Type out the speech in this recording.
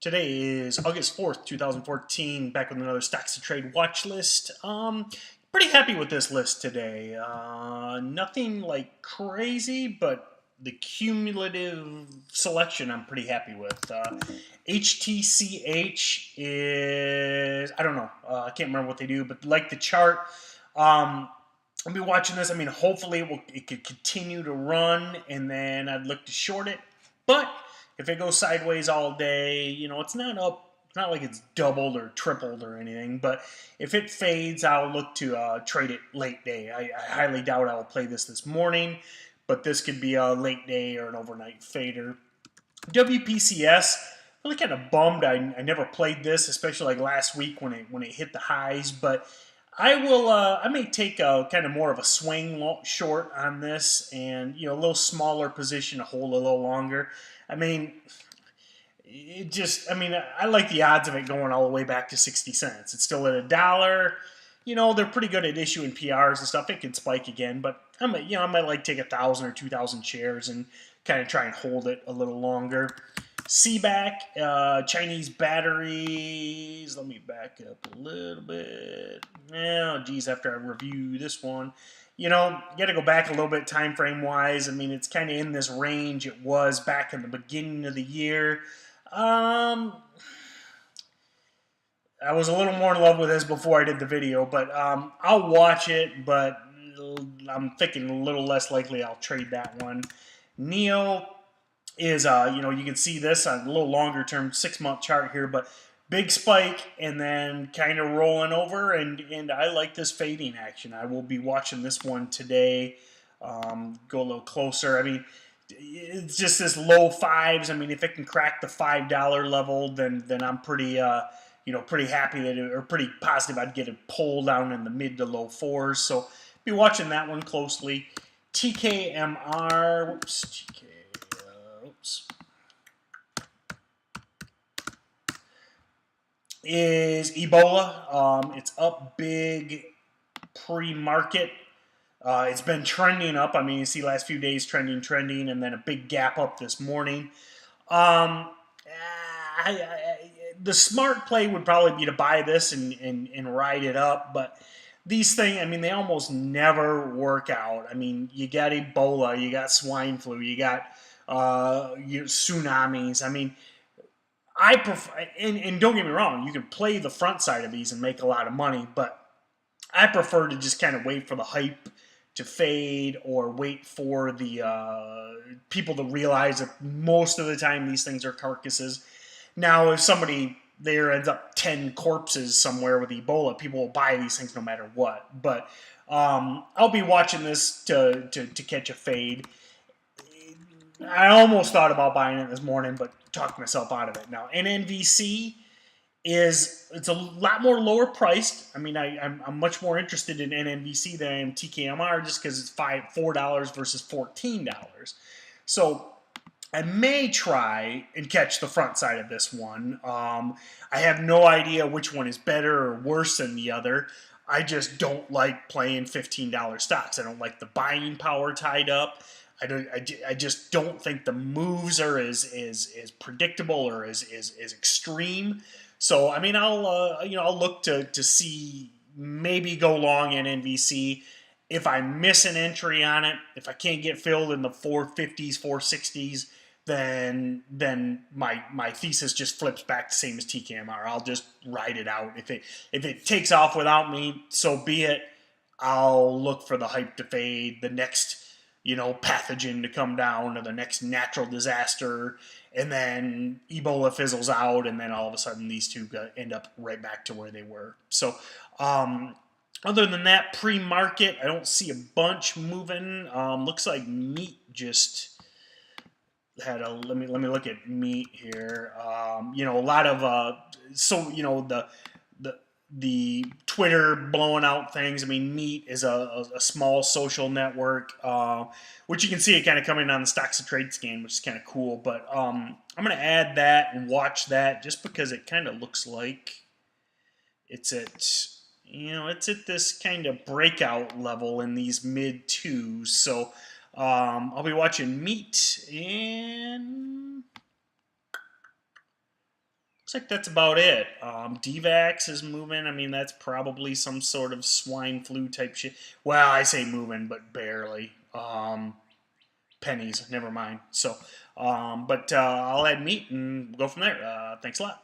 Today is August 4th, 2014, back with another Stocks to Trade watch list. Pretty happy with this list today. Nothing like crazy, but the cumulative selection I'm pretty happy with. HTCH is, I don't know, I can't remember what they do, but like the chart, I'll be watching this. I mean, hopefully it could continue to run, and then I'd look to short it. But if it goes sideways all day, it's not up. It's not like it's doubled or tripled or anything. But if it fades, I'll look to trade it late day. I highly doubt I will play this morning, but this could be a late day or an overnight fader. WPCS, really kind of bummed I never played this, especially like last week when it hit the highs. But I will. I may take a kind of more of a swing short on this, and a little smaller position to hold a little longer. I mean, it just. I mean, I like the odds of it going all the way back to 60 cents. It's still at $1. They're pretty good at issuing PRs and stuff. It could spike again, but I might like take 1,000 or 2,000 shares and kind of try and hold it a little longer. CBAK, Chinese batteries. Let me back up a little bit. Oh, geez, after I review this one, you got to go back a little bit time frame wise. I mean, it's kind of in this range it was back in the beginning of the year. I was a little more in love with this before I did the video, but I'll watch it, but I'm thinking a little less likely I'll trade that one. Neo is, you can see this on a little longer term 6-month chart here, but big spike and then kind of rolling over, and I like this fading action. I will be watching this one today. Go a little closer. I mean, it's just this low fives. I mean, if it can crack the $5 level, then I'm pretty pretty happy that or pretty positive I'd get a pull down in the mid to low fours. So be watching that one closely. TKMR. Is Ebola. It's up big pre-market. It's been trending up. I mean, you see last few days trending, and then a big gap up this morning. The smart play would probably be to buy this and ride it up, but these things, I mean, they almost never work out. I mean, you got Ebola, you got swine flu, you got tsunamis. I mean, I prefer, and don't get me wrong, you can play the front side of these and make a lot of money, but I prefer to just kind of wait for the hype to fade or wait for the people to realize that most of the time these things are carcasses. Now, if somebody there ends up 10 corpses somewhere with Ebola, people will buy these things no matter what. But I'll be watching this to catch a fade. I almost thought about buying it this morning, but talked myself out of it. Now, NNVC it's a lot more lower priced. I mean, I'm much more interested in NNVC than I am TKMR just because it's $4 versus $14. So I may try and catch the front side of this one. I have no idea which one is better or worse than the other. I just don't like playing $15 stocks. I don't like the buying power tied up. I just don't think the moves are as predictable or as extreme. So I mean, I'll look to see maybe go long in NVC. If I miss an entry on it, if I can't get filled in the 450s, 460s, then my thesis just flips back the same as TKMR. I'll just ride it out. If it takes off without me, so be it. I'll look for the hype to fade, the next pathogen to come down, or the next natural disaster, and then Ebola fizzles out, and then all of a sudden these two end up right back to where they were. So other than that, pre-market, I don't see a bunch moving. Looks like meat just had a, let me look at meat here. A lot of the Twitter blowing out things. I mean, Meat is a small social network, which you can see it kind of coming on the Stocks to Trade scan, which is kind of cool. But I'm going to add that and watch that just because it kind of looks like it's at this kind of breakout level in these mid twos. So I'll be watching Meat and looks like that's about it. DVAX is moving. I mean, that's probably some sort of swine flu type shit. Well, I say moving, but barely. Pennies, never mind. So, but I'll add meat and go from there. Thanks a lot.